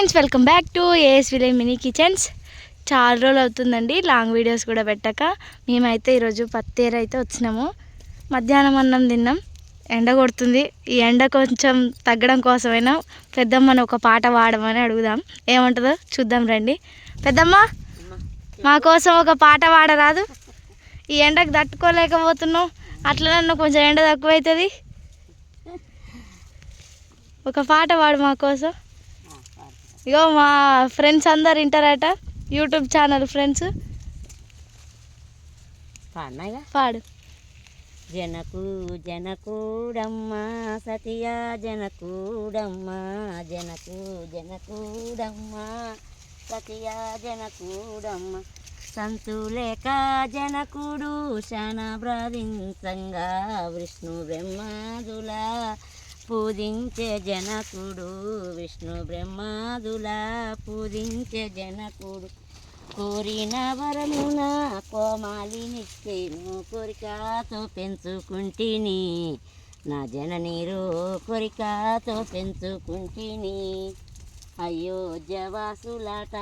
Friends, welcome back to AS village mini kitchens. చాలా రోజులు అవుతుందండి లాంగ్ వీడియోస్ కూడా పెట్టక. మేమైతే ఈరోజు పత్తేరు అయితే వచ్చినాము. మధ్యాహ్నం అన్నం తిన్నాం. ఎండ కొడుతుంది. ఈ ఎండ కొంచెం తగ్గడం కోసమైనా పెద్దమ్మని ఒక పాట పాడమని అడుగుదాం. ఏమంటుందో చూద్దాం రండి. పెద్దమ్మ, మా కోసం ఒక పాట పాడరాదు? ఈ ఎండకు తట్టుకోలేకపోతున్నాం. అట్లనన్నా కొంచెం ఎండ తక్కువవుతుంది. ఒక పాట పాడు మా కోసం. ఇగో మా ఫ్రెండ్స్ అందరు వింటారట, యూట్యూబ్ ఛానల్ ఫ్రెండ్స్. పాడు. జనకు జనకూడమ్మా సతియా జనకూడమ్మా, జనకు జనకూడమ్మా సతియా జనకూడమ్మా. సంతులేక జనకుడు శనబ్రదించంగా, విష్ణు బ్రహ్మాదులా పూజించే జనకుడు, విష్ణు బ్రహ్మాదులా పూజించే జనకుడు. కోరిన వరమున కోమాలినిచ్చేను, కోరికతో పెంచుకుంటిని నా జననీరు, కోరికతో పెంచుకుంటిని. అయోధ్యవాసులాట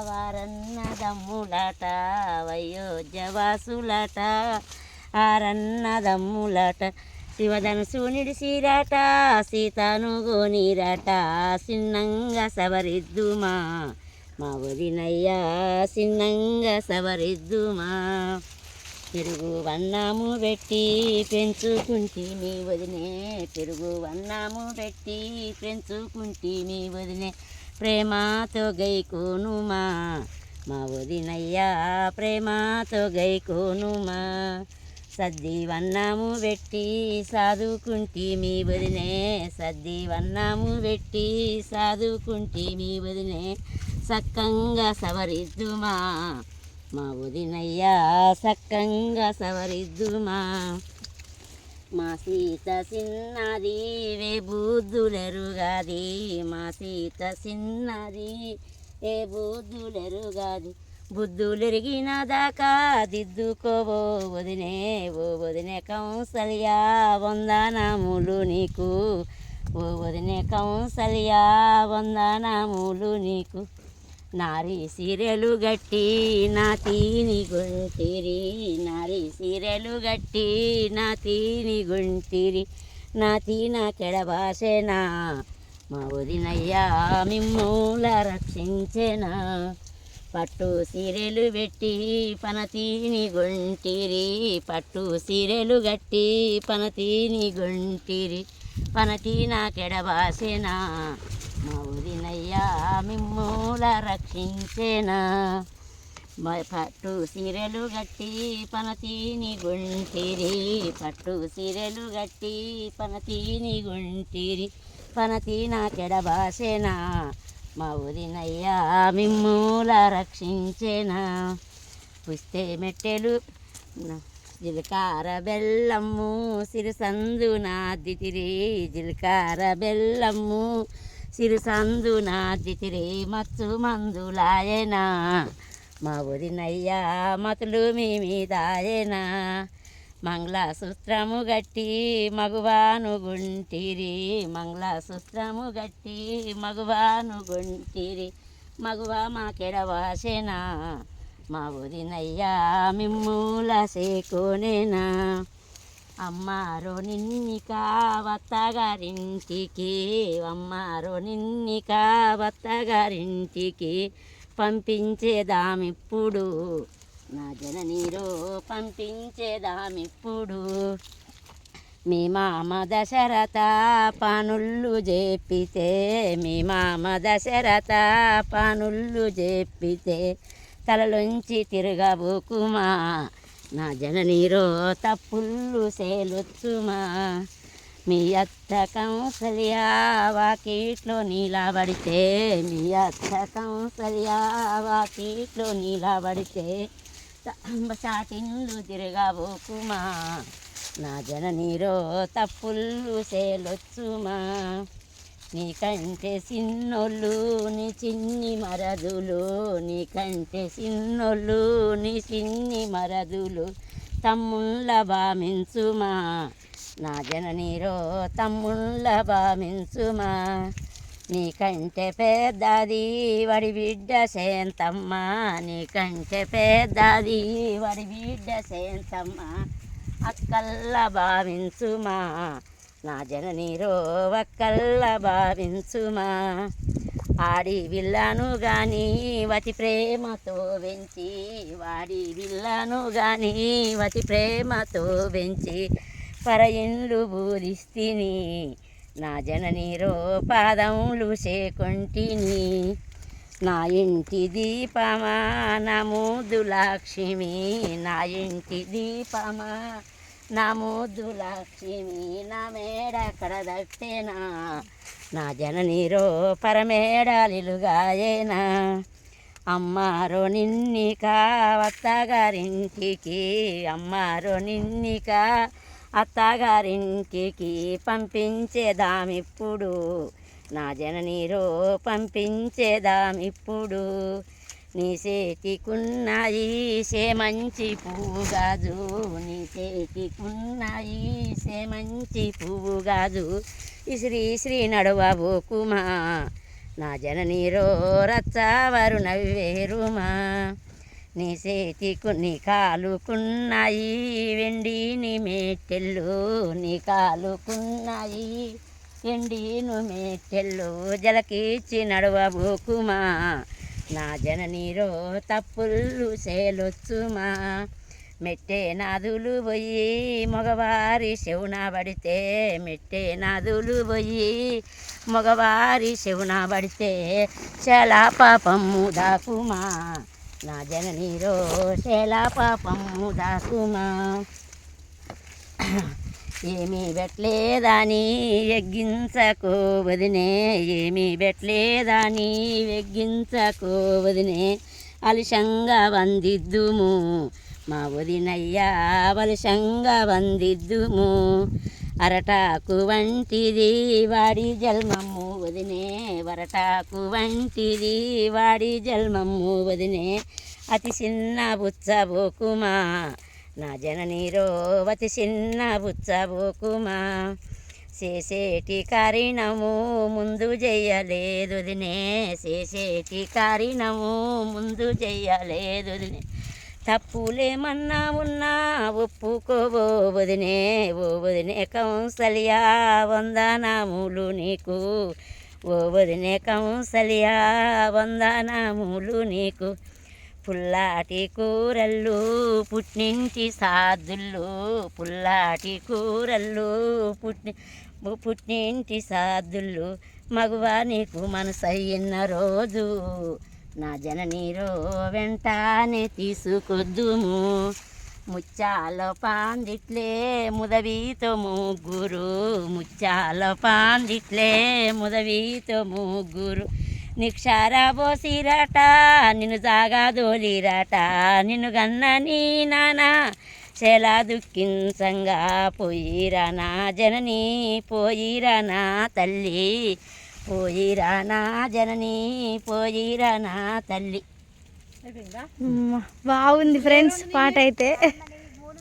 వారన్నదమ్ములాట, అయోధ్యవాసులాట ఆరన్నదమ్ములాట. శివధనుసు నిడిసిరాట సీతను గోనిరాట, సిన్నంగా సవరిద్దుమా మా వదినయ్యా, సిన్నంగా సవరిద్దుమా. పెరుగు వన్నాము పెట్టి పెంచుకుంటి మీ వదినే, పెరుగు వన్నాము పెట్టి పెంచుకుంటి మీ వదినే. ప్రేమతో గైకోనుమా మా వదినయ్యా, ప్రేమతో గైకోనుమా. సద్ది వన్నాము పెట్టి సాదుకుంటి మీ వదినే, సద్ది వన్నాము పెట్టి సాదుకుంటి మీ వదినే. సక్కంగా సవరిద్దుమా మా వదినయ్యా, సక్కంగా సవరిద్దుమా. మా సీత సిన్నది వే బుద్ధులెరుగాది, మా సీత సిన్నది ఏ బుద్ధులెరుగాది. బుద్ధులెరిగిన దాకా దిద్దుకోవో వదినే, ఓ వదినే కౌసల్యా వందనములు నీకు, ఓ వదినే కౌసల్యా వందనములు నీకు. నారీ సీరెలు గట్టి నా తీని గుంటిరి, నారీ సీరెలు గట్టి నా తీని గుంటిరి. నా తీన కెడబాసెనా మా వదినయ్యా, మిమ్మూల రక్షించెనా. పట్టు సీరెలు పెట్టి పనతీని గుంటిరి, పట్టు సీరెలు గట్టి పనతీని గుంటిరి. పనతీ నాకెడబాసెనా మా వదినయ్యా, మిమ్మూల రక్షించెనా. పట్టు సీరెలు గట్టి పనతీని గుంటిరి, పట్టు సీరెలు గట్టి పనతీని గుంటిరి. పనతీ నాకెడబాసెనా మా వదినయ్యా, మిమ్మూల రక్షించెనా. పుస్తే మెట్టెలు జీలకార బెల్లమ్ము సిరిసందు నాదితిరి, జీలకార బెల్లమ్ము సిరిసందు నాదితిరి. మత్తు మందులాయనా మా వదినయ్యా, మతులు మీ మీదాయనా. మంగళసూత్రము గట్టి మగువాను గుంటిరి, మంగళసూత్రము గట్టి మగువాను గుంటిరి. మగువ మాకెడవాసెనా మా వదినయ్యా, మిమ్మూల సేకోనేనా. అమ్మారో నిన్నికా వత్తగారింటికి, అమ్మారో నిన్నికా వత్తగారింటికి. పంపించేదామిప్పుడు నా జననీరో, పంపించేదామిప్పుడు. మీ మామ దశరథ పనుళ్ళు చెప్పితే, మీ మామ దశరథ పనుళ్ళు చెప్పితే. తలలోంచి తిరగబోకుమా నా జననీరో, తప్పుళ్ళు సేలొచ్చుమా. మీ అత్త కౌసల్యా వాకిట్లో నిలబడితే, మీ అత్త కౌసల్యా వాకిట్లో నిలబడితే. చాటిన్లు తిరగబోకుమా నా జననీరో, తప్పుళ్ళు సేలొచ్చుమా. నీకంటే సిన్నోళ్ళు నీ చిన్ని మరదులు, నీకంటే సిన్నోళ్ళు నీ చిన్ని మరదులు. తమ్ముళ్ళ భావించుమా నా జననీరో, తమ్ముళ్ళ భావించుమా. నీకంటే పెద్దది వడి బిడ్డ సేంతమ్మ, నీకంటే పెద్దది వడి బిడ్డ సేంతమ్మ, అక్కల్ల భావించుమా నా జననీరో ఒక్కల్ల భావించుమా. ఆడి విల్లను గాని వతి ప్రేమతో వెంచి, వాడి విల్లను గాని వతి ప్రేమతో వెంచి, పరయిండ్లు బూలిస్తిని నా జననీరో పాదములు చేకొంటిని. నా ఇంటి దీపమా నా ముద్దు లక్ష్మి, నా ఇంటి దీపమా నా ముద్దు లక్ష్మి, నా మేడ కడదట్టేనా నా జననీరో పరమేడాలిలుగాయేనా. అమ్మారో నిన్నికా అత్తగారింటికి, అమ్మారో నిన్నికా అత్తగారింటికి పంపించేదామిప్పుడు నా జననీరో పంపించేదామిప్పుడు. నీ చేతికున్నాయి మంచి పువ్వుగాజు, నీ చేతికున్నాయి మంచి పువ్వుగాజు, శ్రీ శ్రీ నడవబోకుమా నా జననీరో రచ్చవరు నవ్వేరుమా. నీ చేతికు నీ కాలుకున్నాయి వెండిని మేటెళ్ళు, నీ కాలుకున్నాయి ఎండిను మేటెళ్ళు, జలకిచ్చి నడవబోకుమా నా జననీరో తప్పులు చేలొచ్చుమా. మెట్టే నాదులు పోయి మగవారి శవున పడితే, మెట్టే నాదులు పోయి మగవారి శవున పడితే, చాలా పాపము దాకుమా నా జననీరో చాలా పాపము దాకుమా. ఏమీ పెట్టలేదని ఎగ్గించకో వదినే, ఏమీ పెట్టలేదని ఎగ్గించకో వదినే, అలసంగా వందిద్దుము మా వదినయ్యా వలసంగా వందిద్దుము. అరటాకు వంటిది వాడి జల్మమ్ము వదినే, వరటాకు వంటిది వాడి జల్మమ్ము వదినే, అతి చిన్న బుచ్చబోకుమా నా జననీరో అతి చిన్న బుచ్చబోకుమా. చేసేటి కారణము ముందు చెయ్యలేదు వదినే, చేసేటి కారణము ముందు చెయ్యలేదు వదినే, తప్పులేమన్నా ఉన్నా ఒప్పుకోవో వదినే, ఓ వదినే కౌసల్యా వందనాములు నీకు, ఓ వదినే కౌసల్యా వందనాములు నీకు. పుల్లాటి కూరళ్ళు పుట్టింటి సాదుళ్ళు, పుల్లాటి కూరళ్ళు పుట్టింటి సాదుళ్ళు, మగువా నీకు మనసయ్యిన రోజు నా జననీరో వెంటనే తీసుకొద్దుము. ముచ్చాల పాందిట్లే ముదవితో ముగ్గురు, ముచ్చాల పాందిట్లే ముదవితో ముగ్గురు, నిక్షారా బోసిరట నిన్ను జాగాదోలిరట, నిన్ను గన్న నీ నానా చాలా దుఃఖించంగా పోయిరా నా జనని, పోయిరా నా తల్లి, పోయిరా నా జనని, పోయిరా నా తల్లి. బాగుంది ఫ్రెండ్స్ పాట అయితే.